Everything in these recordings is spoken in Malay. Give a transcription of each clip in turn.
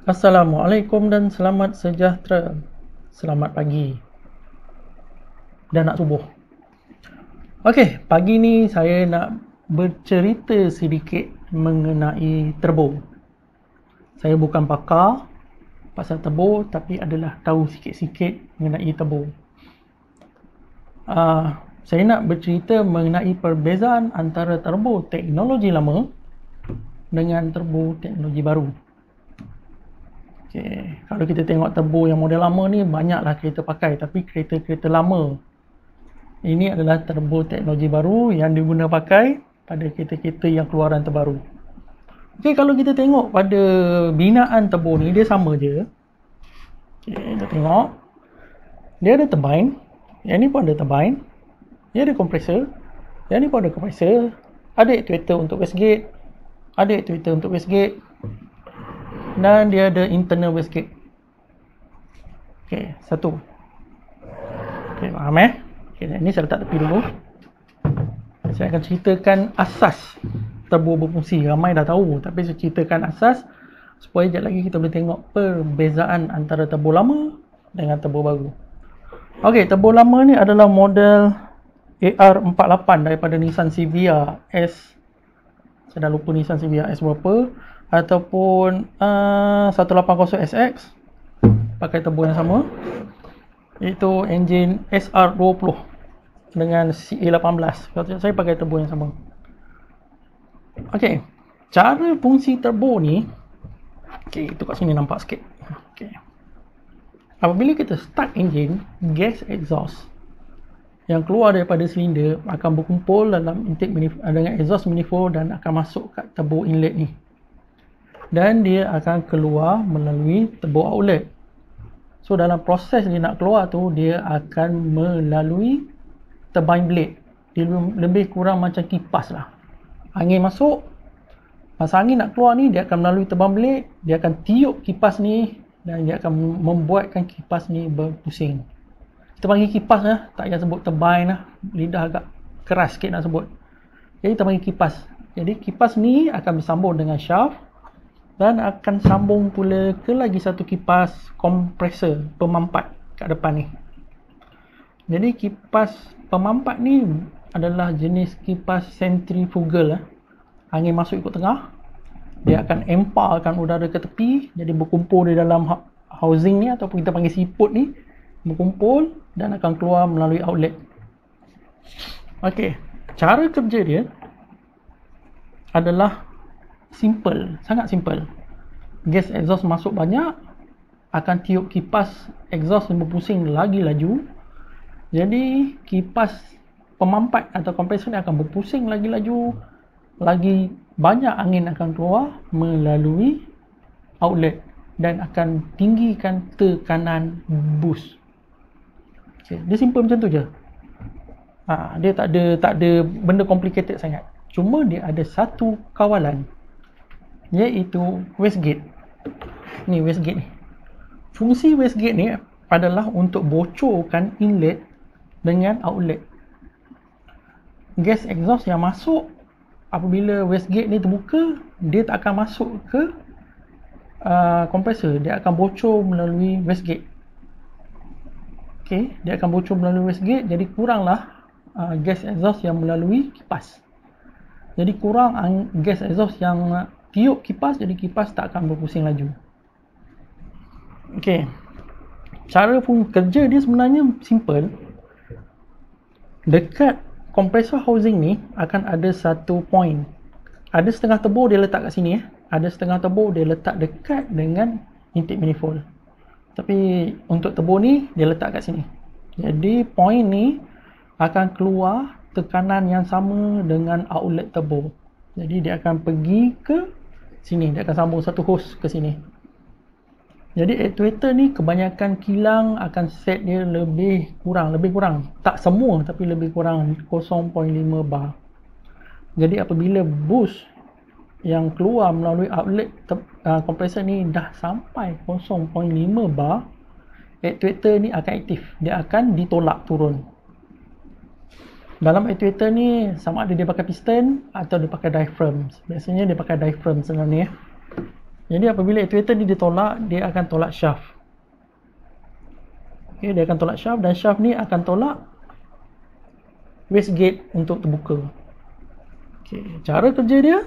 Assalamualaikum dan selamat sejahtera. Selamat pagi dan nak subuh. Okey, pagi ni saya nak bercerita sedikit mengenai turbo. Saya bukan pakar pasal turbo tapi adalah tahu sikit-sikit mengenai turbo. Saya nak bercerita mengenai perbezaan antara turbo teknologi lama dengan turbo teknologi baru. Okay. Kalau kita tengok turbo yang model lama ni banyaklah kereta pakai, tapi kereta-kereta lama ini adalah turbo teknologi baru yang diguna pakai pada kereta-kereta yang keluaran terbaru. Okay, kalau kita tengok pada binaan turbo ni dia sama je. Okay, kita tengok dia ada turbine, yang ni pun ada turbine, dia ada kompresor, yang ni pun ada kompresor, ada actuator untuk wastegate, ada actuator untuk wastegate, dan dia ada internal wastegate. Okey, satu. Okey, faham Okey, ini saya letak tepi dulu. Saya akan ceritakan asas turbo berfungsi. Ramai dah tahu, tapi saya ceritakan asas supaya sekejap lagi kita boleh tengok perbezaan antara turbo lama dengan turbo baru. Okey, turbo lama ni adalah model AR48 daripada Nissan Silvia S. Saya dah lupa Nissan Silvia S berapa, ataupun 180SX pakai turbo yang sama, iaitu enjin SR20 dengan CA18. Kalau saya pakai turbo yang sama. Okey, cara fungsi turbo ni, okey, itu kat sini nampak sikit. Okey, apabila kita start enjin, gas exhaust yang keluar daripada silinder akan berkumpul dalam intake dengan exhaust manifold dan akan masuk kat turbo inlet ni, dan dia akan keluar melalui turbo outlet. So dalam proses dia nak keluar tu, dia akan melalui turbine blade. Dia lebih kurang macam kipas lah. Angin masuk, masa angin nak keluar ni, dia akan melalui turbine blade, dia akan tiup kipas ni dan dia akan membuatkan kipas ni berpusing. Kita panggil kipas lah, tak payah sebut turbine lah, lidah agak keras sikit nak sebut. Jadi kita panggil kipas. Jadi kipas ni akan bersambung dengan shaft dan akan sambung pula ke lagi satu kipas kompresor pemampat kat depan ni. Jadi kipas pemampat ni adalah jenis kipas centrifugal lah. Angin masuk ikut tengah, dia akan emparkan udara ke tepi, jadi berkumpul di dalam housing ni ataupun kita panggil siput ni, berkumpul dan akan keluar melalui outlet. Okey, cara kerja dia adalah simple, sangat simple. Gas exhaust masuk banyak, akan tiup kipas exhaust yang berpusing lagi laju. Jadi kipas pemampat atau kompresor ni akan berpusing lagi laju, lagi banyak angin akan keluar melalui outlet dan akan tinggikan tekanan boost. Okay, dia simple macam tu je. Dia tak ada benda complicated sangat. Cuma dia ada satu kawalan, iaitu wastegate. Ni wastegate ni. Fungsi wastegate ni adalah untuk bocorkan inlet dengan outlet. Gas exhaust yang masuk, apabila wastegate ni terbuka, dia tak akan masuk ke kompresor, dia akan bocor melalui wastegate. Okey, dia akan bocor melalui wastegate, jadi kuranglah gas exhaust yang melalui kipas. Jadi kurang gas exhaust yang tiup kipas, jadi kipas tak akan berpusing laju. Okey, cara kerja dia sebenarnya simple. Dekat kompresor housing ni akan ada satu point. Ada setengah turbo dia letak kat sini Ada setengah turbo dia letak dekat dengan intake manifold. Tapi untuk turbo ni dia letak kat sini. Jadi point ni akan keluar tekanan yang sama dengan outlet turbo. Jadi dia akan pergi ke sini, dia akan sambung satu hose ke sini. Jadi actuator ni kebanyakan kilang akan set dia lebih kurang, tak semua tapi lebih kurang 0.5 bar. Jadi apabila boost yang keluar melalui outlet kompresor ni dah sampai 0.5 bar, actuator ni akan aktif, dia akan ditolak turun. Dalam actuator ni sama ada dia pakai piston atau dia pakai diaphragm. Biasanya dia pakai diaphragm sebenarnya. Jadi apabila actuator ni ditolak, dia akan tolak shaft. Okay, dia akan tolak shaft dan shaft ni akan tolak wastegate untuk terbuka. Okay, cara kerja dia,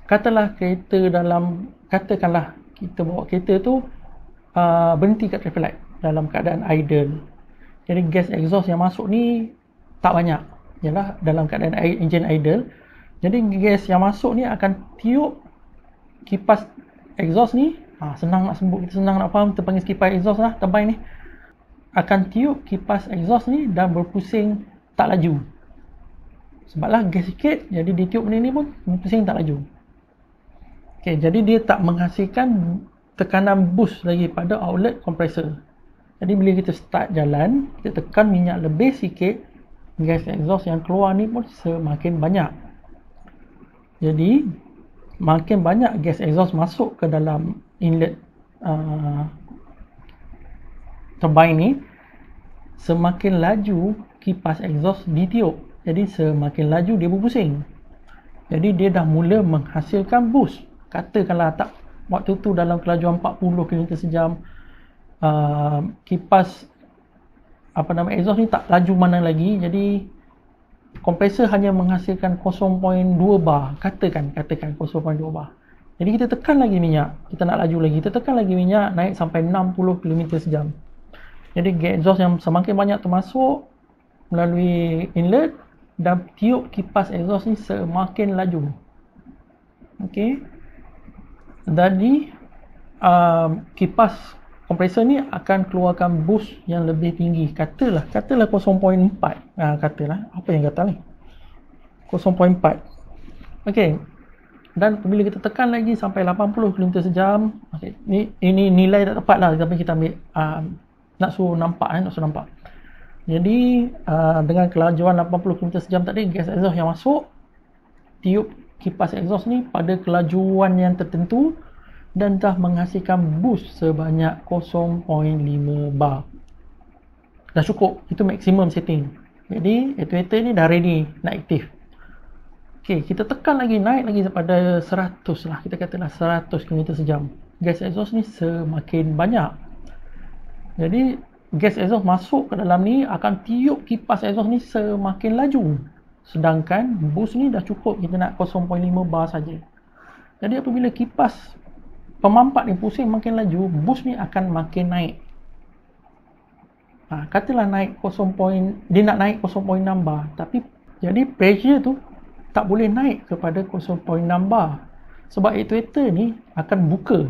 katakanlah kita bawa kereta tu berhenti kat traffic light dalam keadaan idle. Jadi gas exhaust yang masuk ni tak banyak. Yalah, dalam keadaan engine idle. Jadi gas yang masuk ni akan tiup kipas exhaust ni. Senang nak sebut, kita senang nak faham, kita panggil kipas exhaust lah, turbine ni. Akan tiup kipas exhaust ni dan berpusing tak laju. Sebablah gas sikit, jadi dia tiup benda ni pun berpusing tak laju. Okay, jadi dia tak menghasilkan tekanan boost lagi pada outlet kompresor. Jadi bila kita start jalan, kita tekan minyak lebih sikit, gas exhaust yang keluar ni pun semakin banyak. Jadi makin banyak gas exhaust masuk ke dalam inlet turbine ni, semakin laju kipas exhaust ditiup. Jadi semakin laju dia berpusing. Jadi dia dah mula menghasilkan boost. Katakanlah tak waktu tu dalam kelajuan 40 km sejam, kipas exhaust ni tak laju mana lagi, jadi kompresor hanya menghasilkan 0.2 bar, katakan 0.2 bar. Jadi kita tekan lagi minyak, kita nak laju lagi, kita tekan lagi minyak, naik sampai 60 km sejam. Jadi gas exhaust yang semakin banyak termasuk melalui inlet dan tiup kipas exhaust ni semakin laju. Okey. Jadi kipas kompresor ni akan keluarkan boost yang lebih tinggi. Katalah 0.4. Katalah, apa yang kata ni? 0.4. Okey. Dan bila kita tekan lagi sampai 80 km sejam, okay, ini nilai tak tepat lah, tapi kita ambil nak suruh nampak. Jadi dengan kelajuan 80 km sejam tadi, gas exhaust yang masuk tiup kipas exhaust ni pada kelajuan yang tertentu dan dah menghasilkan boost sebanyak 0.5 bar. Dah cukup, itu maksimum setting. Jadi actuator ni dah ready nak aktif. Okey, kita tekan lagi, naik lagi pada 100 lah, kita katalah 100 km sejam. Gas exhaust ni semakin banyak. Jadi gas exhaust masuk ke dalam ni akan tiup kipas exhaust ni semakin laju. Sedangkan boost ni dah cukup, kita nak 0.5 bar saja. Jadi apabila kipas pemampat ni pusing makin laju, boost ni akan makin naik. Katalah naik dia nak naik 0.6 bar, tapi jadi pressure tu tak boleh naik kepada 0.6 bar. Sebab actuator ni akan buka.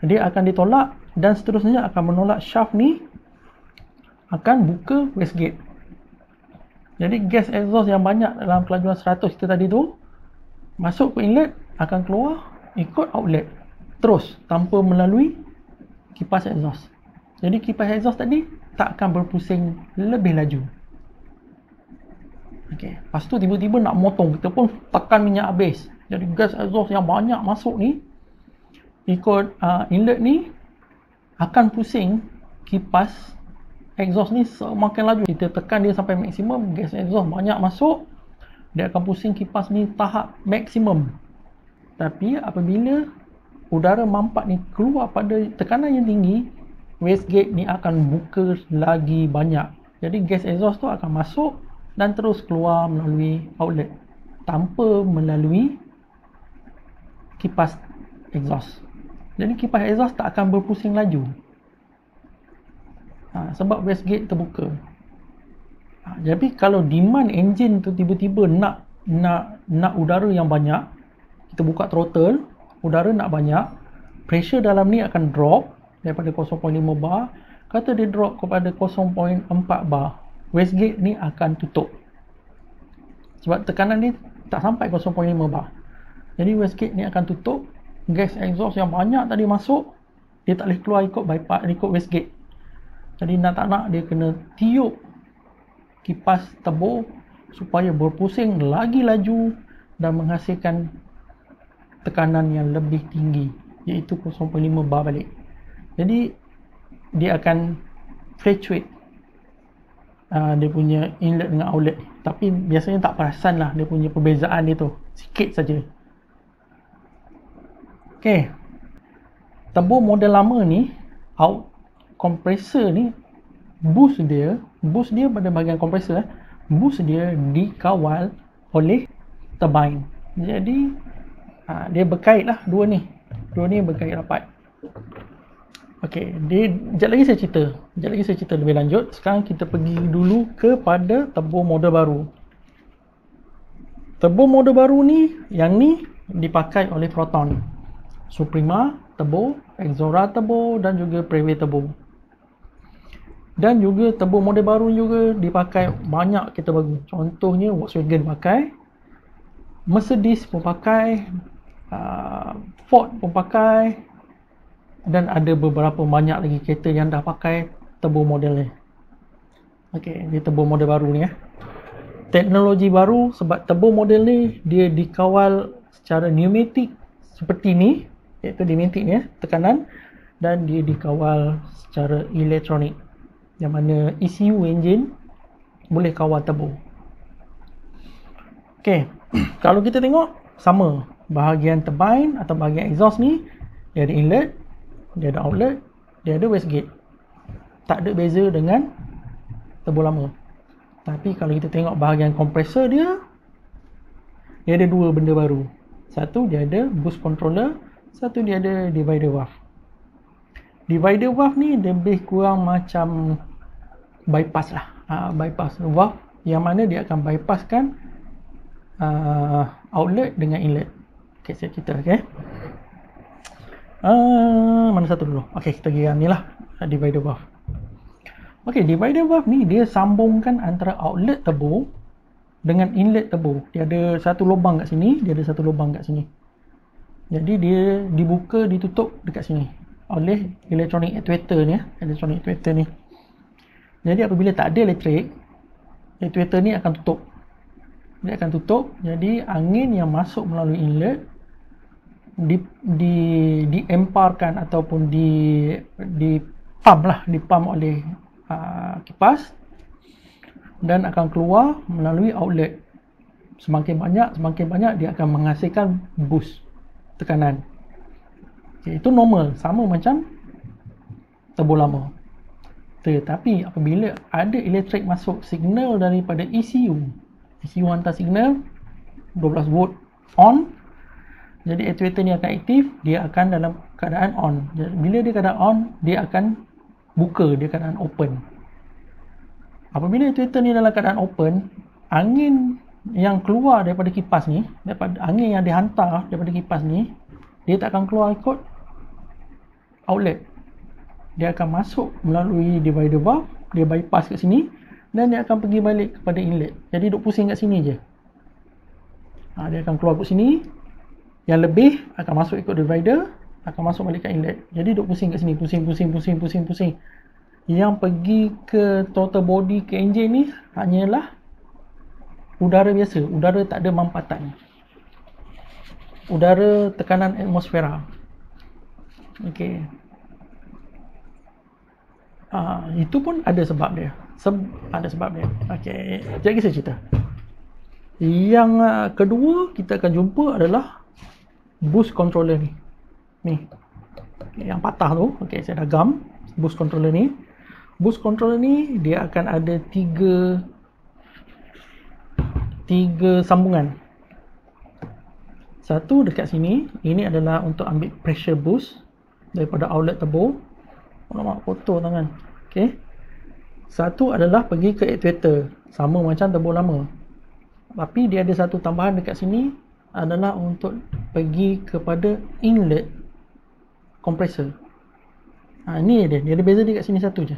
Dia akan ditolak dan seterusnya akan menolak shaft ni akan buka wastegate. Jadi gas exhaust yang banyak dalam kelajuan 100 kita tadi tu masuk ke inlet, akan keluar ikut outlet terus tanpa melalui kipas exhaust. Jadi kipas exhaust tadi tak akan berpusing lebih laju. Okey, lepas tu tiba-tiba nak motong, kita pun tekan minyak habis. Jadi gas exhaust yang banyak masuk ni ikut inlet ni akan pusing kipas exhaust ni semakin laju. Kita tekan dia sampai maksimum, gas exhaust banyak masuk, dia akan pusing kipas ni tahap maksimum. Tapi apabila udara mampat ni keluar pada tekanan yang tinggi, wastegate ni akan buka lagi banyak. Jadi gas exhaust tu akan masuk dan terus keluar melalui outlet tanpa melalui kipas exhaust. Jadi kipas exhaust tak akan berpusing laju. Sebab wastegate terbuka. Jadi kalau demand engine tu tiba-tiba nak udara yang banyak, kita buka throttle, udara nak banyak, pressure dalam ni akan drop daripada 0.5 bar, kata dia drop kepada 0.4 bar, wastegate ni akan tutup. Sebab tekanan ni tak sampai 0.5 bar. Jadi wastegate ni akan tutup, gas exhaust yang banyak tadi masuk, dia tak boleh keluar ikut bypass, ikut wastegate. Jadi nak tak nak dia kena tiup kipas tebur supaya berpusing lagi laju dan menghasilkan tekanan yang lebih tinggi, iaitu 0.5 bar balik. Jadi dia akan fluctuate dia punya inlet dengan outlet, tapi biasanya tak perasan lah dia punya perbezaan dia tu, sikit saja. Okey. Turbo model lama ni, out kompresor ni, boost dia pada bahagian kompresor, boost dia dikawal oleh turbine. Jadi dia berkait lah dua ni berkait rapat. Okey, sekejap lagi saya cerita lebih lanjut. Sekarang kita pergi dulu kepada turbo model baru. Turbo model baru ni, yang ni dipakai oleh Proton, Suprema Turbo, Exora Turbo dan juga Preve Turbo. Dan juga turbo model baru juga dipakai banyak kereta baru. Contohnya Volkswagen pakai, Mercedes pun pakai, Ford pun pakai, dan ada beberapa banyak lagi kereta yang dah pakai turbo model ni. Okey, ni turbo model baru ni teknologi baru, sebab turbo model ni dia dikawal secara pneumatik seperti ni, iaitu pneumatik ni tekanan, dan dia dikawal secara elektronik, yang mana ECU engine boleh kawal turbo. Okey, kalau kita tengok sama, bahagian turbine atau bahagian exhaust ni dia ada inlet, dia ada outlet, dia ada wastegate. Tak ada beza dengan turbo lama. Tapi kalau kita tengok bahagian kompresor dia ada dua benda baru. Satu dia ada boost controller, satu dia ada divider valve. Divider valve ni lebih kurang macam bypass lah, bypass valve, yang mana dia akan bypasskan outlet dengan inlet. Okey, saya cerita. Okey, mana satu dulu? Okey, kita pergi yang ni lah, divider valve. Okey, divider valve ni dia sambungkan antara outlet turbo dengan inlet turbo. Dia ada satu lubang kat sini, dia ada satu lubang kat sini. Jadi dia dibuka, ditutup dekat sini oleh electronic actuator ni, Jadi apabila tak ada elektrik, actuator ni akan tutup. Dia akan tutup, jadi angin yang masuk melalui inlet diemparkan ataupun dipump oleh kipas, dan akan keluar melalui outlet. Semakin banyak dia akan menghasilkan boost tekanan. Okay, itu normal, sama macam turbo lama. Tetapi apabila ada elektrik masuk, signal daripada ECU hantar signal 12 volt on, jadi actuator ni akan aktif, dia akan dalam keadaan on. Jadi, bila dia keadaan on, dia akan buka, dia keadaan open. Apabila actuator ni dalam keadaan open, angin yang keluar daripada kipas ni, angin yang dihantar daripada kipas ni, dia tak akan keluar ikut outlet. Dia akan masuk melalui divider valve, dia bypass kat sini, dan dia akan pergi balik kepada inlet. Jadi duk pusing kat sini je. Dia akan keluar kat sini, yang lebih akan masuk ikut divider, akan masuk balik ke inlet. Jadi duk pusing kat sini, pusing. Yang pergi ke throttle body, ke enjin ni hanyalah udara biasa, udara tak ada mampatan, udara tekanan atmosfera. Okey, itu pun ada sebab dia. Okey, jadi saya cerita. Yang kedua kita akan jumpa adalah boost controller ni. Yang patah tu. Okey, saya dah gam boost controller ni. Boost controller ni dia akan ada tiga sambungan. Satu dekat sini, ini adalah untuk ambil pressure boost daripada outlet turbo. Nak kotor tangan. Okey. Satu adalah pergi ke actuator, sama macam turbo lama. Tapi dia ada satu tambahan dekat sini, adalah untuk pergi kepada inlet kompresor. Ni dia ada beza dekat sini satu je.